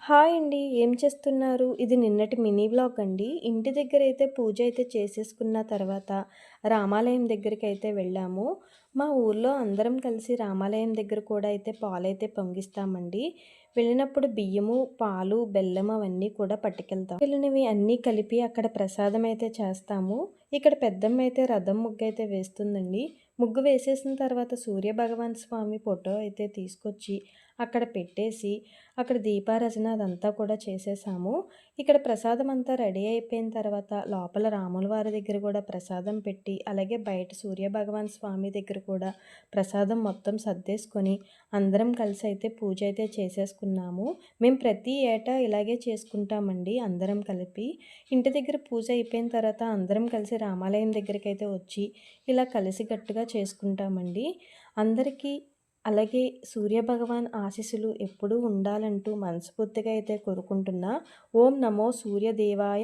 Hi అండి. ఏం చేస్తున్నారు? ఇది నిన్నటి మినీ వ్లాగ్ అండి. ఇంటి దగ్గరైతే పూజ అయితే చేసేసుకున్న తర్వాత రామాలయం దగ్గరికైతే వెళ్ళాము. మా ఊర్లో అందరం కలిసి రామాలయం దగ్గర కూడా అయితే పాలైతే పొంగిస్తామండి. వెళ్ళినప్పుడు బియ్యము, పాలు, బెల్లం అవన్నీ కూడా పట్టుకెళ్తాం. వెళ్ళినవి అన్నీ కలిపి అక్కడ ప్రసాదం అయితే చేస్తాము. ఇక్కడ పెద్దమ్మ అయితే రథం ముగ్గయితే వేస్తుందండి. ముగ్గు వేసేసిన తర్వాత సూర్యభగవాన్ స్వామి ఫోటో అయితే తీసుకొచ్చి అక్కడ పెట్టేసి అక్కడ దీపారాజన అదంతా కూడా చేసేసాము. ఇక్కడ ప్రసాదం అంతా రెడీ అయిపోయిన తర్వాత లోపల రాముల వారి దగ్గర కూడా ప్రసాదం పెట్టి, అలాగే బయట సూర్యభగవాన్ స్వామి దగ్గర కూడా ప్రసాదం మొత్తం సర్దేసుకొని అందరం కలిసి అయితే పూజ అయితే చేసేసుకున్నాము. మేము ప్రతి ఏటా ఇలాగే చేసుకుంటామండి అందరం కలిపి. ఇంటి దగ్గర పూజ అయిపోయిన తర్వాత అందరం కలిసి రామాలయం దగ్గరికైతే వచ్చి ఇలా కలిసికట్టుగా చేసుకుంటామండి. అందరికీ అలాగే సూర్యభగవాన్ ఆశీస్సులు ఎప్పుడూ ఉండాలంటూ మనస్ఫూర్తిగా అయితే కోరుకుంటున్నా. ఓం నమో సూర్యదేవాయ